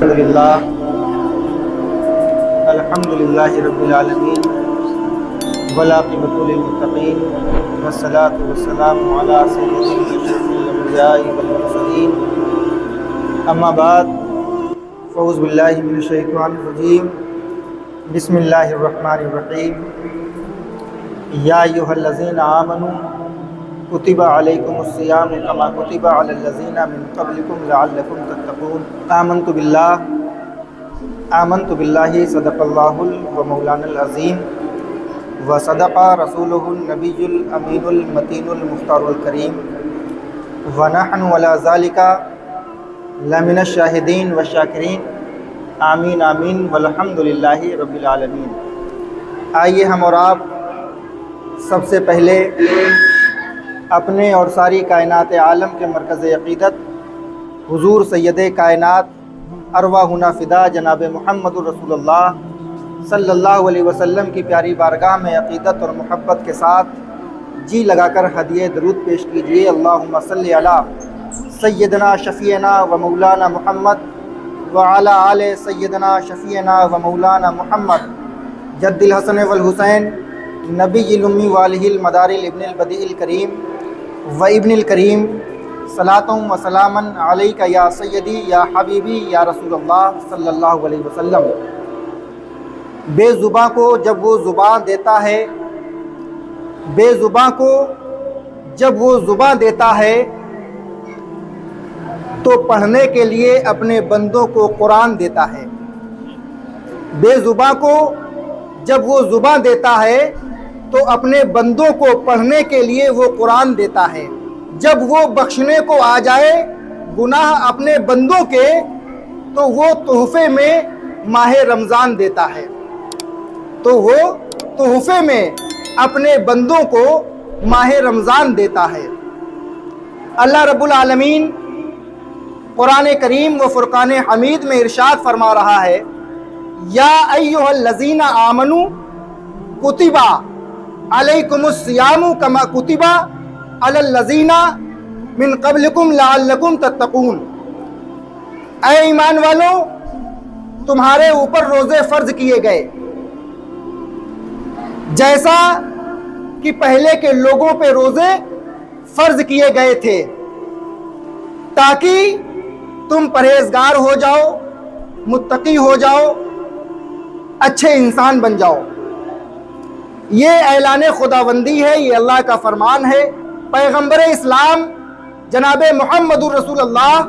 الحمدللہ رب العالمین والعاقبۃ للمتقین والصلاۃ والسلام علی سید الانبیاء والمرسلین اما بعد فاعوذ باللہ من الشیطان الرجیم بسم اللہ الرحمن الرحیم یا ایھا الذین آمنوا کتب علیکم الصیام کما کتب علی الذین من قبلکم لعلکم تتقون آمنت باللہ صدق اللہ مولانا العظیم وصدق رسولہ النبی الامین المتین المختار الکریم ونحن علی ذلک لمن الشاہدین والشاکرین آمین آمین والحمدللہ رب العالمین۔ آئیے ہم اور آپ سب سے پہلے اپنے اور ساری کائنات عالم کے مرکز عقیدت حضور سید کائنات ارواحنا فدا جناب محمد رسول اللہ صلی اللہ علیہ وسلم کی پیاری بارگاہ میں عقیدت اور محبت کے ساتھ جی لگا کر ہدیہ درود پیش کیجیے۔ اللہم صلی علی سیدنا شفیعنا و مولانا محمد وعلی آل سیدنا شفیعنا و مولانا محمد جد الحسن والحسین نبی الامی والہ المدار ابن البدیع الکریم و ابن الکریم صلاۃ و سلاما علیک یا سیدی یا حبیبی یا رسول اللہ صلی اللہ علیہ وسلم۔ بے زباں کو جب وہ زباں دیتا ہے تو پڑھنے کے لیے اپنے بندوں کو قرآن دیتا ہے۔ بے زباں کو جب وہ زباں دیتا ہے تو اپنے بندوں کو پڑھنے کے لیے وہ قرآن دیتا ہے۔ جب وہ بخشنے کو آ جائے گناہ اپنے بندوں کے تو وہ تحفے میں ماہ رمضان دیتا ہے۔ تو وہ تحفے میں اپنے بندوں کو ماہ رمضان دیتا ہے۔ اللہ رب العالمین قرآن کریم و فرقان حمید میں ارشاد فرما رہا ہے، یا ایھا الذین آمنوا کتب علیکم الصیام کما کتب علی الذین من قبلکم لعلکم تتقون۔ اے ایمان والو، تمہارے اوپر روزے فرض کیے گئے جیسا کہ پہلے کے لوگوں پہ روزے فرض کیے گئے تھے، تاکہ تم پرہیزگار ہو جاؤ، متقی ہو جاؤ، اچھے انسان بن جاؤ۔ یہ اعلان خداوندی ہے، یہ اللہ کا فرمان ہے۔ پیغمبر اسلام جناب محمد رسول اللہ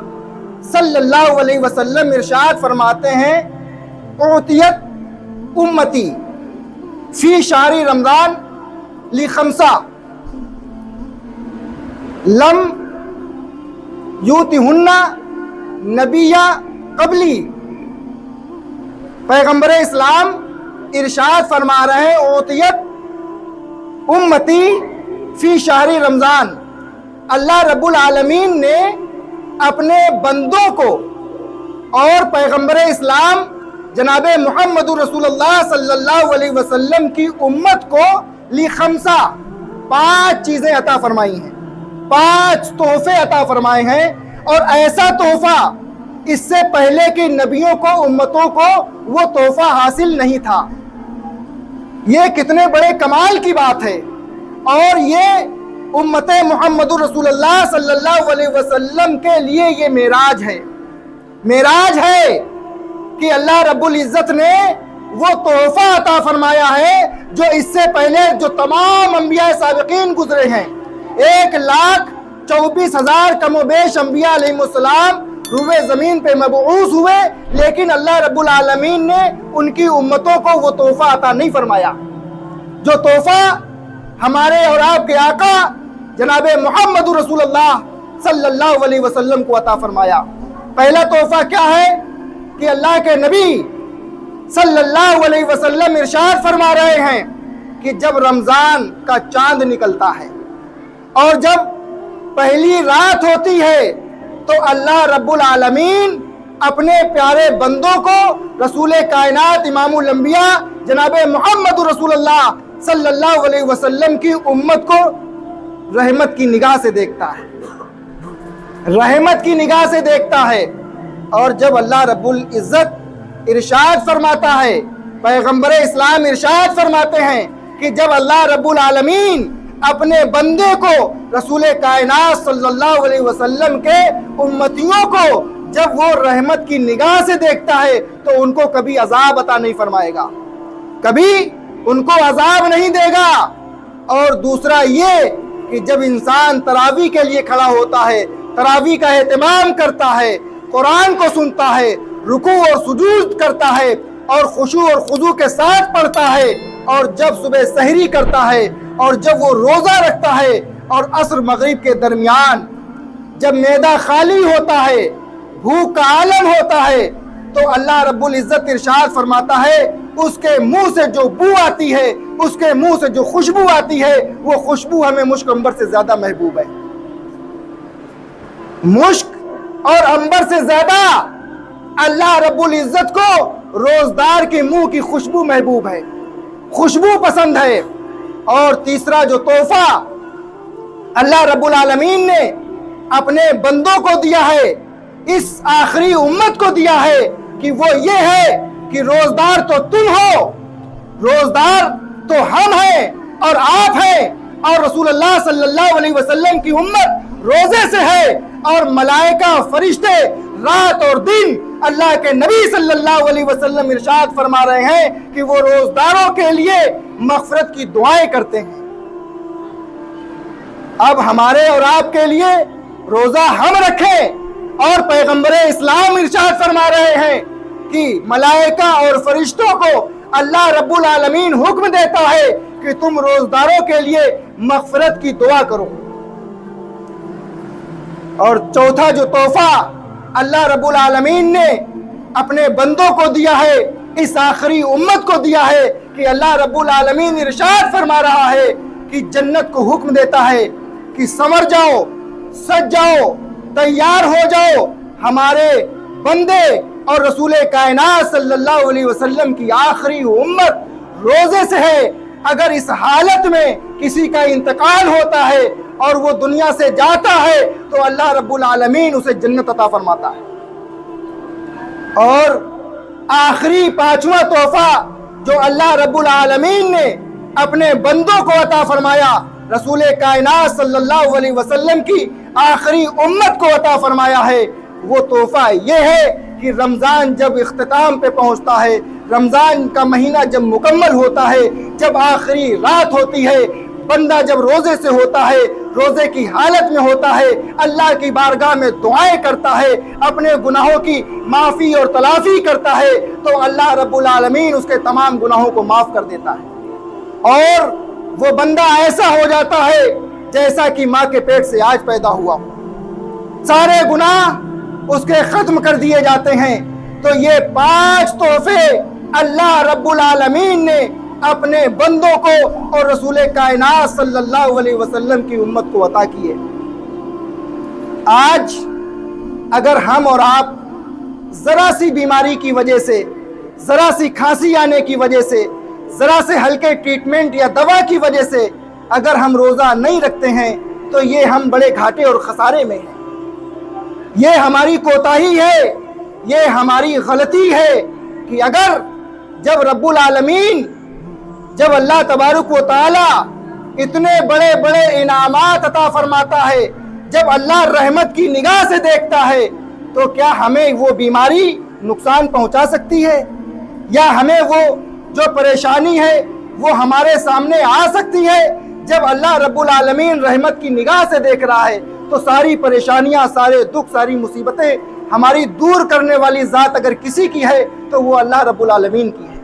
صلی اللہ علیہ وسلم ارشاد فرماتے ہیں، اعطیت امتی فی شہر رمضان لخمسہ لم یؤتہن نبی قبلی۔ پیغمبر اسلام ارشاد فرما رہے ہیں، اعطیت امتی فی شہر رمضان۔ اللہ رب العالمین نے اپنے بندوں کو اور پیغمبر اسلام جناب محمد رسول اللہ صلی اللہ علیہ وسلم کی امت کو لخمسہ 5 چیزیں عطا فرمائی ہیں، 5 تحفے عطا فرمائے ہیں، اور ایسا تحفہ اس سے پہلے کی نبیوں کو، امتوں کو وہ تحفہ حاصل نہیں تھا۔ یہ کتنے بڑے کمال کی بات ہے، اور یہ امت محمد رسول اللہ صلی اللہ علیہ وسلم کے لیے یہ معراج ہے۔ معراج ہے کہ اللہ رب العزت نے وہ تحفہ عطا فرمایا ہے جو اس سے پہلے جو تمام انبیاء سابقین گزرے ہیں، 1,24,000 کم و بیش انبیاء علیہ السلام روئے زمین پہ مبعوث ہوئے، لیکن اللہ رب العالمین نے ان کی امتوں کو وہ تحفہ عطا نہیں فرمایا جو تحفہ ہمارے اور آپ کے آقا جناب محمد رسول اللہ صلی اللہ علیہ وسلم کو عطا فرمایا۔ پہلا تحفہ کیا ہے کہ اللہ کے نبی صلی اللہ علیہ وسلم ارشاد فرما رہے ہیں کہ جب رمضان کا چاند نکلتا ہے اور جب پہلی رات ہوتی ہے تو اللہ رب العالمین اپنے پیارے بندوں کو، رسول کائنات امام الانبیاء جناب محمد رسول اللہ صلی اللہ علیہ وسلم کی امت کو رحمت کی نگاہ سے دیکھتا ہے، رحمت کی نگاہ سے دیکھتا ہے۔ اور جب اللہ رب العزت ارشاد فرماتا ہے، پیغمبر اسلام ارشاد فرماتے ہیں کہ جب اللہ رب العالمین اپنے بندے کو، رسول کائنات صلی اللہ علیہ وسلم کے امتیوں کو جب وہ رحمت کی نگاہ سے دیکھتا ہے تو ان کو کبھی عذاب عطا نہیں فرمائے گا، کبھی ان کو عذاب نہیں دے گا۔ اور دوسرا یہ کہ جب انسان تراویح کے لیے کھڑا ہوتا ہے، تراویح کا اہتمام کرتا ہے، قرآن کو سنتا ہے، رکوع اور سجود کرتا ہے اور خشوع اور خضوع کے ساتھ پڑھتا ہے، اور جب صبح سحری کرتا ہے، اور جب وہ روزہ رکھتا ہے، اور عصر مغرب کے درمیان جب معدہ خالی ہوتا ہے، بھوک کا عالم ہوتا ہے، تو اللہ رب العزت ارشاد فرماتا ہے اس کے منہ سے جو بو آتی ہے، اس کے منہ سے جو خوشبو آتی ہے، وہ خوشبو ہمیں مشک عنبر سے زیادہ محبوب ہے۔ مشک اور عنبر سے زیادہ اللہ رب العزت کو روزدار کے منہ کی خوشبو محبوب ہے، خوشبو پسند ہے۔ اور تیسرا جو تحفہ اللہ رب العالمین نے اپنے بندوں کو دیا ہے، اس آخری امت کو دیا ہے، کہ وہ یہ ہے کہ روزدار تو تم ہو، روزدار تو ہم ہیں اور آپ ہیں، اور رسول اللہ صلی اللہ علیہ وسلم کی امت روزے سے ہے، اور ملائکہ فرشتے رات اور دن اللہ کے نبی صلی اللہ علیہ وسلم ارشاد فرما رہے ہیں کہ وہ روزداروں کے لیے مغفرت کی دعائیں کرتے ہیں۔ اب ہمارے اور آپ کے لیے روزہ ہم رکھیں، اور پیغمبر اسلام ارشاد فرما رہے ہیں کہ ملائکہ اور فرشتوں کو اللہ رب العالمین حکم دیتا ہے کہ تم روزداروں کے لیے مغفرت کی دعا کرو۔ اور چوتھا جو تحفہ اللہ رب العالمین نے اپنے بندوں کو دیا ہے، اس آخری امت کو دیا ہے، کہ اللہ رب العالمین ارشاد فرما رہا ہے کہ جنت کو حکم دیتا ہے کہ سنور جاؤ، سج جاؤ، تیار ہو جاؤ، ہمارے بندے اور رسول کائنات صلی اللہ علیہ وسلم کی آخری امت روزے سے ہے۔ اگر اس حالت میں کسی کا انتقال ہوتا ہے اور وہ دنیا سے جاتا ہے تو اللہ رب العالمین اسے جنت عطا فرماتا ہے۔ اور آخری پانچواں تحفہ جو اللہ رب العالمین نے اپنے بندوں کو عطا فرمایا، رسول کائنات صلی اللہ علیہ وسلم کی آخری امت کو عطا فرمایا ہے، وہ تحفہ یہ ہے کہ رمضان جب اختتام پہ پہنچتا ہے، رمضان کا مہینہ جب مکمل ہوتا ہے، جب آخری رات ہوتی ہے، بندہ جب روزے سے ہوتا ہے، روزے کی حالت میں ہوتا ہے، اللہ کی بارگاہ میں دعائیں کرتا ہے، اپنے گناہوں کی معافی اور تلافی کرتا ہے، تو اللہ رب العالمین اس کے تمام گناہوں کو معاف کر دیتا ہے، اور وہ بندہ ایسا ہو جاتا ہے جیسا کہ ماں کے پیٹ سے آج پیدا ہوا، سارے گناہ اس کے ختم کر دیے جاتے ہیں۔ تو یہ 5 تحفے اللہ رب العالمین نے اپنے بندوں کو اور رسول کائنات صلی اللہ علیہ وسلم کی امت کو عطا کیے۔ آج اگر ہم اور آپ ذرا سی بیماری کی وجہ سے، ذرا سی کھانسی آنے کی وجہ سے، ذرا سے ہلکے ٹریٹمنٹ یا دوا کی وجہ سے اگر ہم روزہ نہیں رکھتے ہیں تو یہ ہم بڑے گھاٹے اور خسارے میں ہیں، یہ ہماری کوتاہی ہے، یہ ہماری غلطی ہے کہ اگر جب رب العالمین، جب اللہ تبارک و تعالی اتنے بڑے بڑے انعامات عطا فرماتا ہے، جب اللہ رحمت کی نگاہ سے دیکھتا ہے، تو کیا ہمیں وہ بیماری نقصان پہنچا سکتی ہے؟ یا ہمیں وہ جو پریشانی ہے وہ ہمارے سامنے آ سکتی ہے؟ جب اللہ رب العالمین رحمت کی نگاہ سے دیکھ رہا ہے تو ساری پریشانیاں، سارے دکھ، ساری مصیبتیں ہماری دور کرنے والی ذات اگر کسی کی ہے تو وہ اللہ رب العالمین کی ہے۔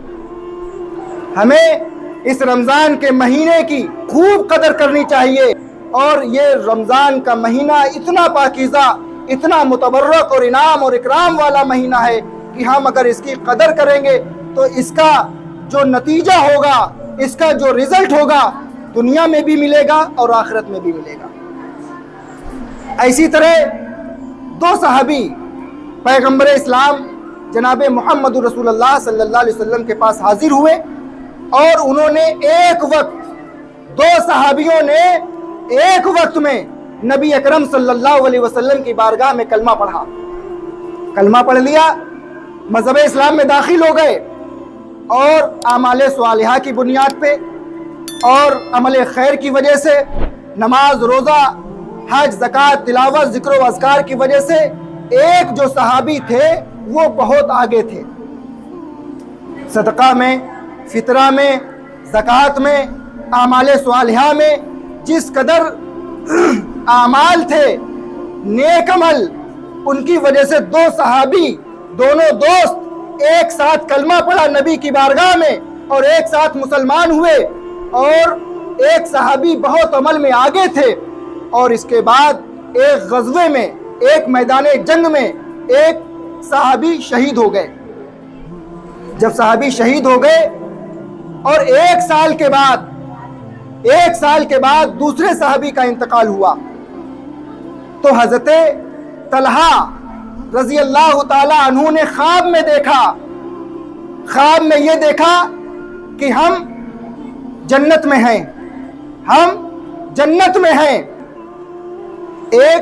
ہمیں اس رمضان کے مہینے کی خوب قدر کرنی چاہیے، اور یہ رمضان کا مہینہ اتنا پاکیزہ، اتنا متبرک اور انعام اور اکرام والا مہینہ ہے کہ ہم اگر اس کی قدر کریں گے تو اس کا جو نتیجہ ہوگا، اس کا جو رزلٹ ہوگا، دنیا میں بھی ملے گا اور آخرت میں بھی ملے گا۔ ایسی طرح 2 صحابی پیغمبر اسلام جناب محمد رسول اللہ صلی اللہ علیہ وسلم کے پاس حاضر ہوئے، اور انہوں نے ایک وقت، 2 صحابیوں نے ایک وقت میں نبی اکرم صلی اللہ علیہ وسلم کی بارگاہ میں کلمہ پڑھا۔ کلمہ پڑھ لیا، مذہب اسلام میں داخل ہو گئے، اور اعمال صالحہ کی بنیاد پہ اور عمل خیر کی وجہ سے، نماز، روزہ، حج، زکوٰۃ، تلاوت، ذکر و اذکار کی وجہ سے ایک جو صحابی تھے وہ بہت آگے تھے۔ صدقہ میں، فطرہ میں، زکوٰۃ میں، اعمال صالحہ میں جس قدر اعمال تھے، نیک عمل، ان کی وجہ سے دو صحابی، دونوں دوست ایک ساتھ کلمہ پڑھا نبی کی بارگاہ میں اور ایک ساتھ مسلمان ہوئے، اور ایک صحابی بہت عمل میں آگے تھے، اور اس کے بعد ایک غزوے میں، ایک میدان جنگ میں ایک صحابی شہید ہو گئے۔ جب صحابی شہید ہو گئے اور ایک سال کے بعد دوسرے صحابی کا انتقال ہوا، تو حضرت طلحہ رضی اللہ تعالی عنہ نے خواب میں دیکھا، خواب میں یہ دیکھا کہ ہم جنت میں ہیں، ہم جنت میں ہیں۔ ایک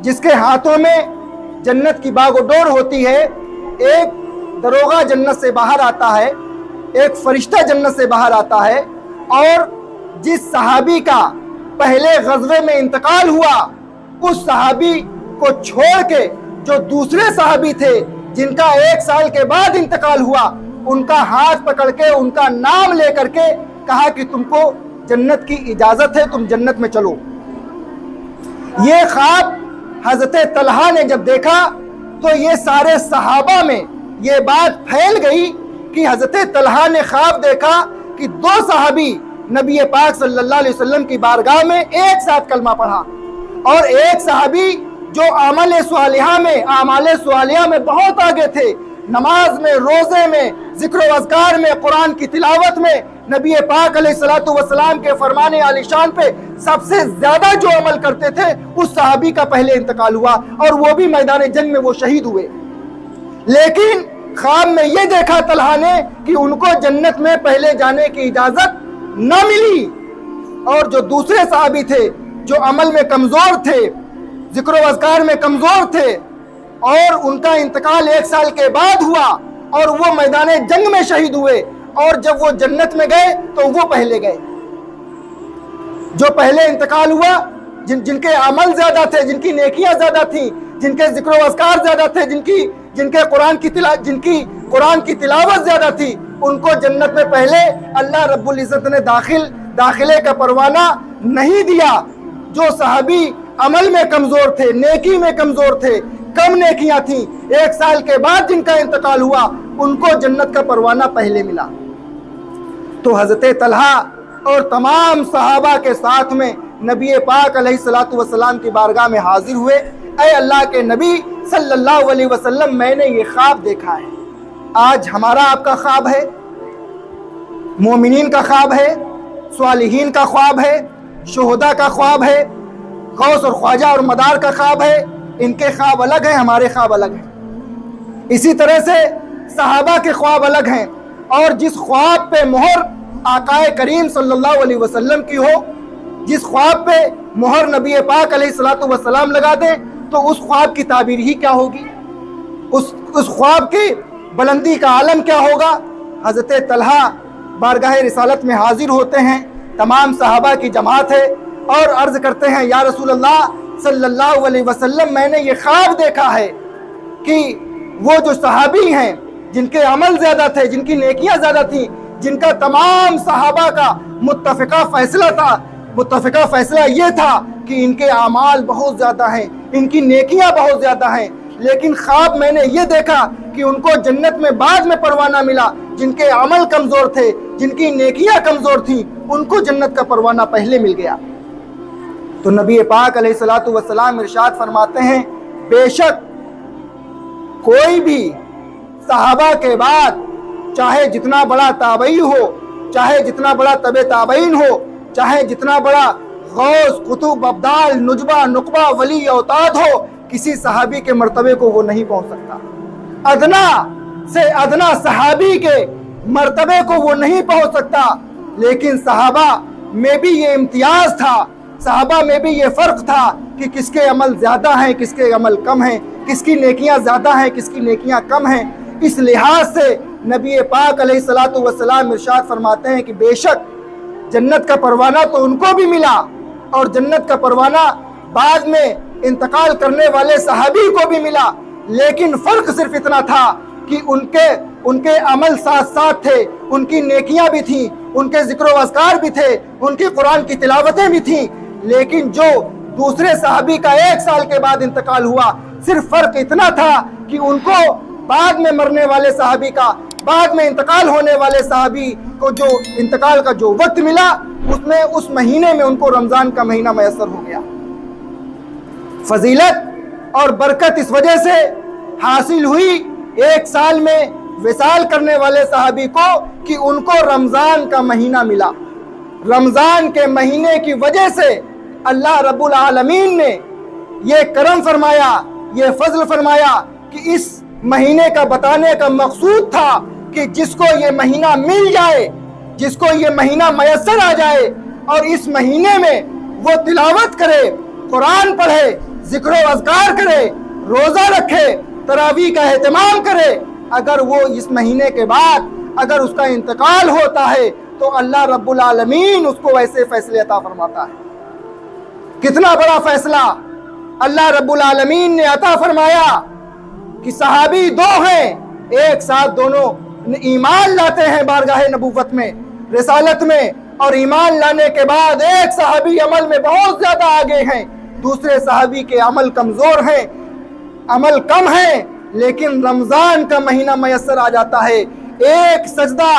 جس کے ہاتھوں میں جنت کی باغ و ڈور ہوتی ہے، ایک دروغہ جنت سے باہر آتا ہے، ایک فرشتہ جنت سے باہر آتا ہے، اور جس صحابی کا پہلے غزوے میں انتقال ہوا، اس صحابی کو چھوڑ کے جو دوسرے صحابی تھے جن کا ایک سال کے بعد انتقال ہوا، ان کا ہاتھ پکڑ کے، ان کا نام لے کر کے کہا کہ تم کو جنت کی اجازت ہے، تم جنت میں چلو۔ یہ خواب حضرت طلحہ نے جب دیکھا تو یہ سارے صحابہ میں یہ بات پھیل گئی کہ حضرت طلحہ نے خواب دیکھا کہ دو صحابی نبی پاک صلی اللہ علیہ وسلم کی بارگاہ میں ایک ساتھ کلمہ پڑھا، اور ایک صحابی جو اعمال صالحہ میں بہت آگے تھے، نماز میں، روزے میں، ذکر و اذکار میں، قرآن کی تلاوت میں، نبی پاک علیہ الصلوۃ والسلام کے فرمان عالی شان پہ سب سے زیادہ جو عمل کرتے تھے، اس صحابی کا پہلے انتقال ہوا، اور وہ بھی میدان جنگ میں وہ شہید ہوئے۔ لیکن خواب میں یہ دیکھا طلحہ نے کہ ان کو جنت میں پہلے جانے کی اجازت نہ ملی، اور جو دوسرے صحابی تھے جو عمل میں کمزور تھے، ذکر و اذکار میں کمزور تھے، اور ان کا انتقال ایک سال کے بعد ہوا اور وہ میدان جنگ میں شہید ہوئے، اور جب وہ جنت میں گئے تو وہ پہلے گئے۔ جو پہلے انتقال ہوا، جن کے عمل زیادہ تھے، جن کی نیکیاں زیادہ تھیں، جن کے ذکر و اذکار زیادہ تھے، جن کے قرآن کی تلاوت زیادہ تھی، ان کو جنت میں پہلے اللہ رب العزت نے داخلے کا پروانہ نہیں دیا۔ جو صحابی عمل میں کمزور تھے، نیکی میں کمزور تھے، کم نیکیاں تھیں، ایک سال کے بعد جن کا انتقال ہوا، ان کو جنت کا پروانہ پہلے ملا۔ تو حضرت طلحہ اور تمام صحابہ کے ساتھ میں نبی پاک علیہ الصلوۃ والسلام کی بارگاہ میں حاضر ہوئے۔ اے اللہ کے نبی صلی اللہ علیہ وسلم، میں نے یہ خواب دیکھا ہے۔ آج ہمارا آپ کا خواب ہے، مومنین کا خواب ہے، صالحین کا خواب ہے، شہداء کا خواب ہے، غوث اور خواجہ اور مدار کا خواب ہے۔ ان کے خواب الگ ہیں، ہمارے خواب الگ ہیں۔ اسی طرح سے صحابہ کے خواب الگ ہیں، اور جس خواب پہ مہر آقا کریم صلی اللہ علیہ وسلم کی ہو، جس خواب پہ مہر نبی پاک علیہ الصلوۃ والسلام لگا دیں، تو اس خواب کی تعبیر ہی کیا ہوگی، اس خواب کی بلندی کا عالم کیا ہوگا۔ حضرت طلحہ بارگاہ رسالت میں حاضر ہوتے ہیں، تمام صحابہ کی جماعت ہے، اور عرض کرتے ہیں یا رسول اللہ صلی اللہ علیہ وسلم، میں نے یہ خواب دیکھا ہے کہ وہ جو صحابی ہیں جن کے عمل زیادہ تھے، جن کی نیکیاں زیادہ تھیں، جن کا تمام صحابہ کا متفقہ فیصلہ یہ تھا کہ ان کے اعمال بہت زیادہ ہیں، ان کی نیکیاں بہت زیادہ ہیں، لیکن خواب میں نے یہ دیکھا کہ ان کو جنت میں بعد میں پروانہ ملا۔ جن کے عمل کمزور تھے، جن کی نیکیاں کمزور تھیں، ان کو جنت کا پروانہ پہلے مل گیا۔ تو نبی پاک علیہ الصلوۃ والسلام ارشاد فرماتے ہیں، بے شک کوئی بھی صحابہ کے بعد چاہے جتنا بڑا تابعی ہو، چاہے جتنا بڑا تبع تابعین ہو، چاہے جتنا بڑا غوث، قطب، ابدال، نجبہ، نقبہ، ولی، اوتاد ہو، کسی صحابی کے مرتبے کو وہ نہیں پہنچ سکتا۔ ادنا سے ادنا صحابی کے مرتبے کو وہ نہیں پہنچ سکتا، لیکن صحابہ میں بھی یہ امتیاز تھا، صحابہ میں بھی یہ فرق تھا کہ کس کے عمل زیادہ ہیں، کس کے عمل کم ہیں، کس کی نیکیاں زیادہ ہیں، کس کی نیکیاں کم ہیں، اس لحاظ سے نبی پاک علیہ الصلوۃ والسلام ارشاد فرماتے ہیں کہ بے شک جنت کا پروانہ تو ان کو بھی ملا اور جنت کا پروانہ بعد میں انتقال کرنے والے صحابی کو بھی ملا، لیکن فرق صرف اتنا تھا کہ ان کے عمل ساتھ ساتھ تھے، ان کی نیکیاں بھی تھیں، ان کے ذکر و اذکار بھی تھے، ان کی قرآن کی تلاوتیں بھی تھیں، لیکن جو دوسرے صحابی کا 1 سال کے بعد انتقال ہوا، صرف فرق اتنا تھا کہ ان کو بعد میں مرنے والے صحابی کا، بعد میں انتقال ہونے والے صحابی کو جو انتقال کا جو وقت ملا، اس مہینے میں ان کو رمضان کا مہینہ میسر ہو گیا۔ فضیلت اور برکت اس وجہ سے حاصل ہوئی 1 سال میں وصال کرنے والے صحابی کو کہ ان کو رمضان کا مہینہ ملا۔ رمضان کے مہینے کی وجہ سے اللہ رب العالمین نے یہ کرم فرمایا، یہ فضل فرمایا کہ اس مہینے کا بتانے کا مقصود تھا کہ جس کو یہ مہینہ مل جائے، جس کو یہ مہینہ میسر آ جائے اور اس مہینے میں وہ تلاوت کرے، قرآن پڑھے، ذکر و اذکار کرے، روزہ رکھے، تراویح کا اہتمام کرے، اگر وہ اس مہینے کے بعد اگر اس کا انتقال ہوتا ہے تو اللہ رب العالمین اس کو ایسے فیصلے عطا فرماتا ہے۔ کتنا بڑا فیصلہ اللہ رب العالمین نے عطا فرمایا کہ صحابی 2 ہیں، ایک ساتھ دونوں ایمان لاتے ہیں بارگاہ نبوت میں، رسالت میں، اور ایمان لانے کے بعد ایک صحابی عمل میں بہت زیادہ آگے ہیں، دوسرے صحابی کے عمل کمزور ہیں، عمل کم ہیں، لیکن رمضان کا مہینہ میسر آ جاتا ہے، ایک سجدہ،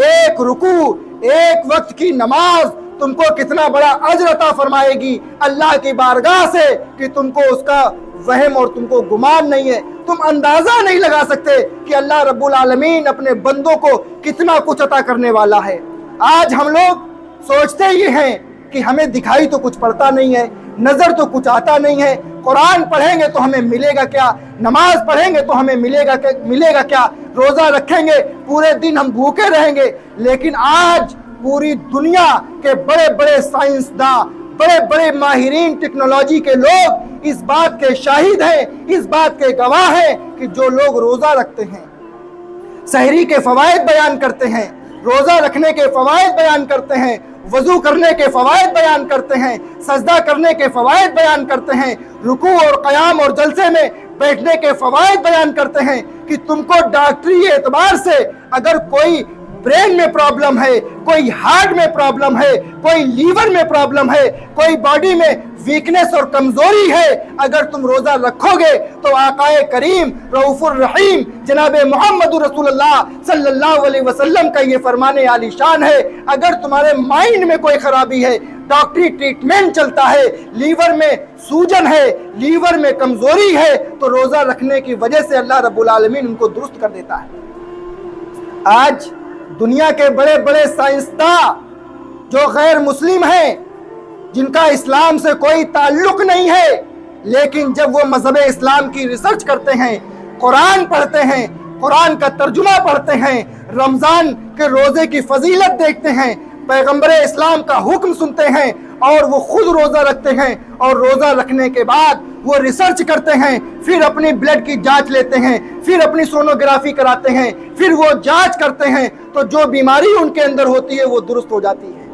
ایک رکوع، ایک وقت کی نماز تم کو کتنا بڑا اجر عطا فرمائے گی اللہ کی بارگاہ سے کہ تم کو اس کا وہم اور تم کو گمان نہیں ہے، تم اندازہ نہیں لگا سکتے کہ اللہ رب العالمین اپنے بندوں کو کتنا کچھ عطا کرنے والا ہے۔ آج ہم لوگ سوچتے یہ ہیں کہ ہمیں دکھائی تو کچھ پڑتا نہیں ہے، نظر تو کچھ آتا نہیں ہے، قرآن پڑھیں گے تو ہمیں ملے گا کیا، نماز پڑھیں گے تو ہمیں ملے گا کیا، روزہ رکھیں گے پورے دن ہم بھوکے رہیں گے، لیکن آج پوری دنیا کے بڑے بڑے سائنسداں، بڑے بڑے ماہرین ٹیکنالوجی کے لوگ اس بات کے شاہد ہیں، اس بات کے گواہ ہیں کہ جو لوگ روزہ رکھتے ہیں، سحری کے فوائد بیان کرتے ہیں، روزہ رکھنے کے فوائد بیان کرتے ہیں، وضو کرنے کے فوائد بیان کرتے ہیں، سجدہ کرنے کے فوائد بیان کرتے ہیں، رکوع اور قیام اور جلسے میں بیٹھنے کے فوائد بیان کرتے ہیں کہ تم کو ڈاکٹری اعتبار سے اگر کوئی برین میں پرابلم ہے، کوئی ہارٹ میں پرابلم ہے، کوئی لیور میں پرابلم ہے، کوئی باڈی میں ویکنس اور کمزوری ہے، اگر تم روزہ رکھو گے تو آقا کریم رؤوف الرحیم جناب محمد رسول اللہ صلی اللہ علیہ وسلم کا یہ فرمان عالی شان ہے، اگر تمہارے مائنڈ میں کوئی خرابی ہے، ڈاکٹری ٹریٹمنٹ چلتا ہے، لیور میں سوجن ہے، لیور میں کمزوری ہے، تو روزہ رکھنے کی وجہ سے اللہ رب العالمین ان کو درست کر دیتا ہے۔ آج دنیا کے بڑے بڑے سائنسداں جو غیر مسلم ہیں، جن کا اسلام سے کوئی تعلق نہیں ہے، لیکن جب وہ مذہب اسلام کی ریسرچ کرتے ہیں، قرآن پڑھتے ہیں، قرآن کا ترجمہ پڑھتے ہیں، رمضان کے روزے کی فضیلت دیکھتے ہیں، پیغمبر اسلام کا حکم سنتے ہیں اور وہ خود روزہ رکھتے ہیں، اور روزہ رکھنے کے بعد وہ ریسرچ کرتے ہیں، پھر اپنی بلڈ کی جانچ لیتے ہیں، پھر اپنی سونوگرافی کراتے ہیں، پھر وہ جانچ کرتے ہیں تو جو بیماری ان کے اندر ہوتی ہے وہ درست ہو جاتی ہے۔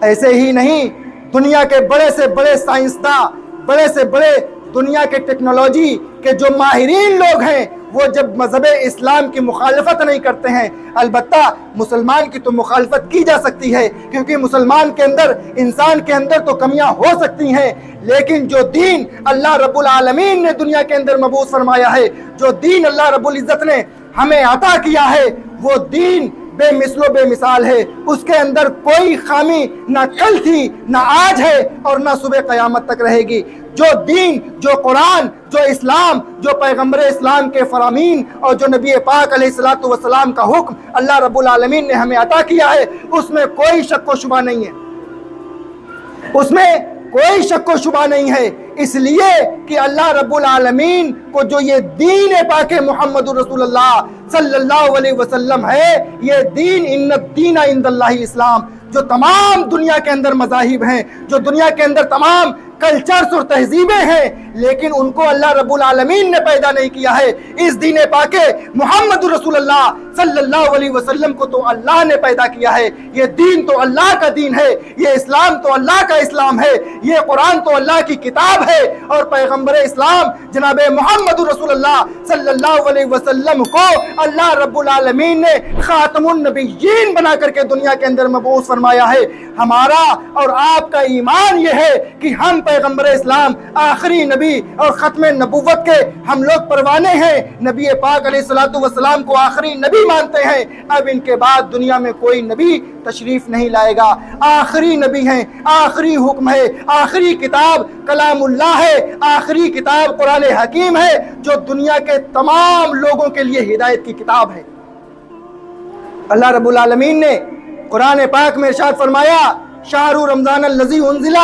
ایسے ہی نہیں، دنیا کے بڑے سے بڑے سائنسداں، بڑے سے بڑے دنیا کے ٹیکنالوجی کے جو ماہرین لوگ ہیں، وہ جب مذہب اسلام کی مخالفت نہیں کرتے ہیں، البتہ مسلمان کی تو مخالفت کی جا سکتی ہے کیونکہ مسلمان کے اندر، انسان کے اندر تو کمیاں ہو سکتی ہیں، لیکن جو دین اللہ رب العالمین نے دنیا کے اندر مبعوث فرمایا ہے، جو دین اللہ رب العزت نے ہمیں عطا کیا ہے، وہ دین بے مثل و بے مثال ہے، اس کے اندر کوئی خامی نہ کل تھی، نہ آج ہے اور نہ صبح قیامت تک رہے گی۔ جو دین، جو قرآن، جو اسلام، جو پیغمبر اسلام کے فرامین اور جو نبی پاک علیہ الصلوۃ والسلام کا حکم اللہ رب العالمین نے ہمیں عطا کیا ہے، اس میں کوئی شک و شبہ نہیں ہے، اس میں کوئی شک و شبہ نہیں ہے، اس لیے کہ اللہ رب العالمین کو جو یہ دین پاک محمد رسول اللہ صلی اللہ علیہ وسلم ہے، یہ دین ان الدین عند اللہ اسلام، جو تمام دنیا کے اندر مذاہب ہیں، جو دنیا کے اندر تمام کلچرز اور تہذیبیں ہیں، لیکن ان کو اللہ رب العالمین نے پیدا نہیں کیا ہے۔ اس دین پاک محمد رسول اللہ صلی اللہ علیہ وسلم کو تو اللہ نے پیدا کیا ہے۔ یہ دین تو اللہ کا دین ہے، یہ اسلام تو اللہ کا اسلام ہے، یہ قرآن تو اللہ کی کتاب ہے، اور پیغمبر اسلام جناب محمد رسول اللہ صلی اللہ علیہ وسلم کو اللہ رب العالمین نے خاتم النبیین بنا کر کے دنیا کے اندر مبعوث فرمایا ہے۔ ہمارا اور آپ کا ایمان یہ ہے کہ ہم پیغمبر اسلام آخری نبی اور ختم نبوت کے ہم لوگ پروانے ہیں، نبی پاک علیہ الصلوۃ والسلام کو آخری نبی مانتے ہیں۔ اب ان کے بعد دنیا میں کوئی نبی تشریف نہیں لائے گا، آخری نبی ہیں، آخری حکم ہے، آخری کتاب کلام اللہ ہے، آخری کتاب قرآن حکیم ہے جو دنیا کے تمام لوگوں کے لیے ہدایت کی کتاب ہے۔ اللہ رب العالمین نے قرآن پاک میں ارشاد فرمایا شہر رمضان الذی انزل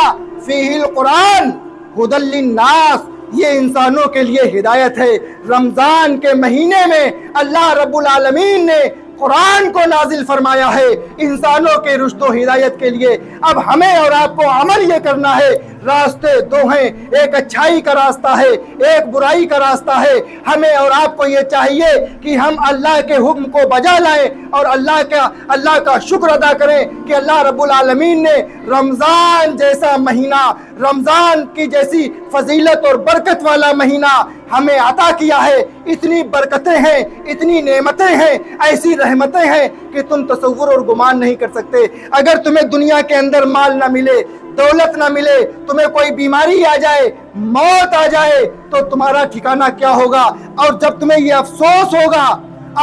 فیہ القرآن ھدی للناس، یہ انسانوں کے لیے ہدایت ہے۔ رمضان کے مہینے میں اللہ رب العالمین نے قرآن کو نازل فرمایا ہے انسانوں کے رشد و ہدایت کے لیے۔ اب ہمیں اور آپ کو عمل یہ کرنا ہے، راستے دو ہیں، ایک اچھائی کا راستہ ہے، ایک برائی کا راستہ ہے۔ ہمیں اور آپ کو یہ چاہیے کہ ہم اللہ کے حکم کو بجا لائیں اور اللہ کا شکر ادا کریں کہ اللہ رب العالمین نے رمضان جیسا مہینہ، رمضان کی جیسی فضیلت اور برکت والا مہینہ ہمیں عطا کیا ہے۔ اتنی برکتیں ہیں، اتنی نعمتیں ہیں، ایسی رحمتیں ہیں کہ تم تصور اور گمان نہیں کر سکتے۔ اگر تمہیں دنیا کے اندر مال نہ ملے، دولت نہ ملے، تمہیں کوئی بیماری آ جائے، موت آ جائے، تو تمہارا ٹھکانہ کیا ہوگا؟ اور جب تمہیں یہ افسوس ہوگا،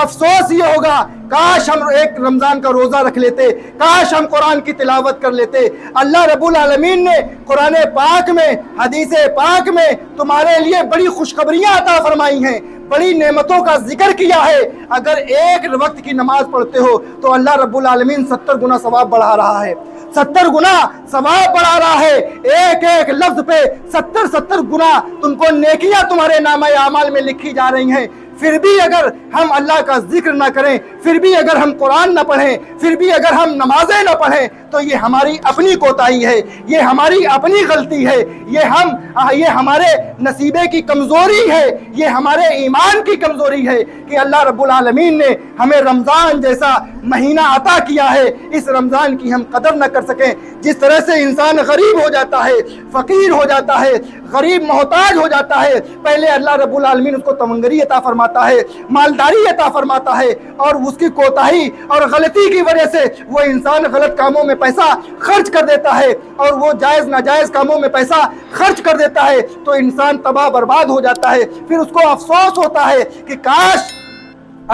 افسوس یہ ہوگا کاش ہم ایک رمضان کا روزہ رکھ لیتے، کاش ہم قرآن کی تلاوت کر لیتے۔ اللہ رب العالمین نے قرآن پاک میں، حدیث پاک میں تمہارے لیے بڑی خوشخبریاں عطا فرمائی ہیں، بڑی نعمتوں کا ذکر کیا ہے۔ اگر ایک وقت کی نماز پڑھتے ہو تو اللہ رب العالمین 70 گنا ثواب بڑھا رہا ہے، 70 گنا ثواب بڑھا رہا ہے۔ ایک ایک لفظ پہ 70 گنا تم کو نیکیاں تمہارے نامہ اعمال میں لکھی جا رہی ہیں۔ پھر بھی اگر ہم اللہ کا ذکر نہ کریں، پھر بھی اگر ہم قرآن نہ پڑھیں، پھر بھی اگر ہم نمازیں نہ پڑھیں تو یہ ہماری اپنی کوتاہی ہے، یہ ہماری اپنی غلطی ہے، یہ ہمارے نصیبے کی کمزوری ہے، یہ ہمارے ایمان کی کمزوری ہے کہ اللہ رب العالمین نے ہمیں رمضان جیسا مہینہ عطا کیا ہے، اس رمضان کی ہم قدر نہ کر سکیں۔ جس طرح سے انسان غریب ہو جاتا ہے، فقیر ہو جاتا ہے، غریب محتاج ہو جاتا ہے، پہلے اللہ رب العالمین اس کو تمنگری عطا فرماتا ہے، مالداری عطا فرماتا ہے، اور اس کی کوتاہی اور غلطی کی وجہ سے وہ انسان غلط کاموں میں پیسہ خرچ کر دیتا ہے، اور وہ جائز ناجائز کاموں میں پیسہ خرچ کر دیتا ہے تو انسان تباہ برباد ہو جاتا ہے۔ پھر اس کو افسوس ہوتا ہے کہ کاش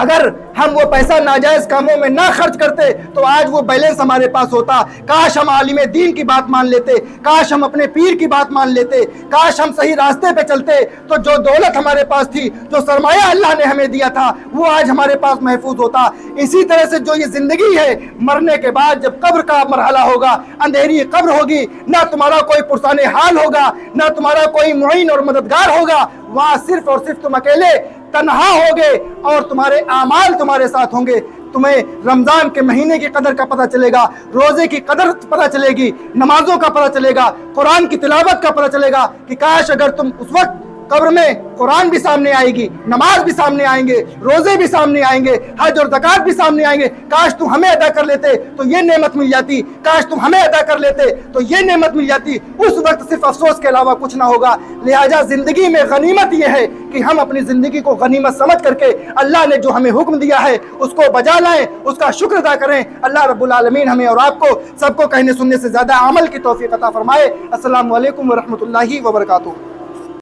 اگر ہم وہ پیسہ ناجائز کاموں میں نہ خرچ کرتے تو آج وہ بیلنس ہمارے پاس ہوتا، کاش ہم عالم دین کی بات مان لیتے، کاش ہم اپنے پیر کی بات مان لیتے، کاش ہم صحیح راستے پہ چلتے تو جو دولت ہمارے پاس تھی، جو سرمایہ اللہ نے ہمیں دیا تھا، وہ آج ہمارے پاس محفوظ ہوتا۔ اسی طرح سے جو یہ زندگی ہے، مرنے کے بعد جب قبر کا مرحلہ ہوگا، اندھیری قبر ہوگی، نہ تمہارا کوئی پرسان حال ہوگا، نہ تمہارا کوئی معین اور مددگار ہوگا، وہاں صرف اور صرف تم اکیلے تنہا ہوگے اور تمہارے اعمال تمہارے ساتھ ہوں گے۔ تمہیں رمضان کے مہینے کی قدر کا پتہ چلے گا، روزے کی قدر پتہ چلے گی، نمازوں کا پتہ چلے گا، قرآن کی تلاوت کا پتہ چلے گا کہ کاش اگر تم اس وقت قبر میں قرآن بھی سامنے آئے گی، نماز بھی سامنے آئیں گے، روزے بھی سامنے آئیں گے، حج اور زکوٰۃ بھی سامنے آئیں گے، کاش تم ہمیں ادا کر لیتے تو یہ نعمت مل جاتی، کاش تم ہمیں ادا کر لیتے تو یہ نعمت مل جاتی۔ اس وقت صرف افسوس کے علاوہ کچھ نہ ہوگا۔ لہٰذا زندگی میں غنیمت یہ ہے کہ ہم اپنی زندگی کو غنیمت سمجھ کر کے اللہ نے جو ہمیں حکم دیا ہے اس کو بجا لائیں، اس کا شکر ادا کریں۔ اللہ رب العالمین ہمیں اور آپ کو سب کو کہنے سننے سے زیادہ عمل کی توفیق عطا فرمائے۔ السلام علیکم ورحمۃ اللہ وبرکاتہ۔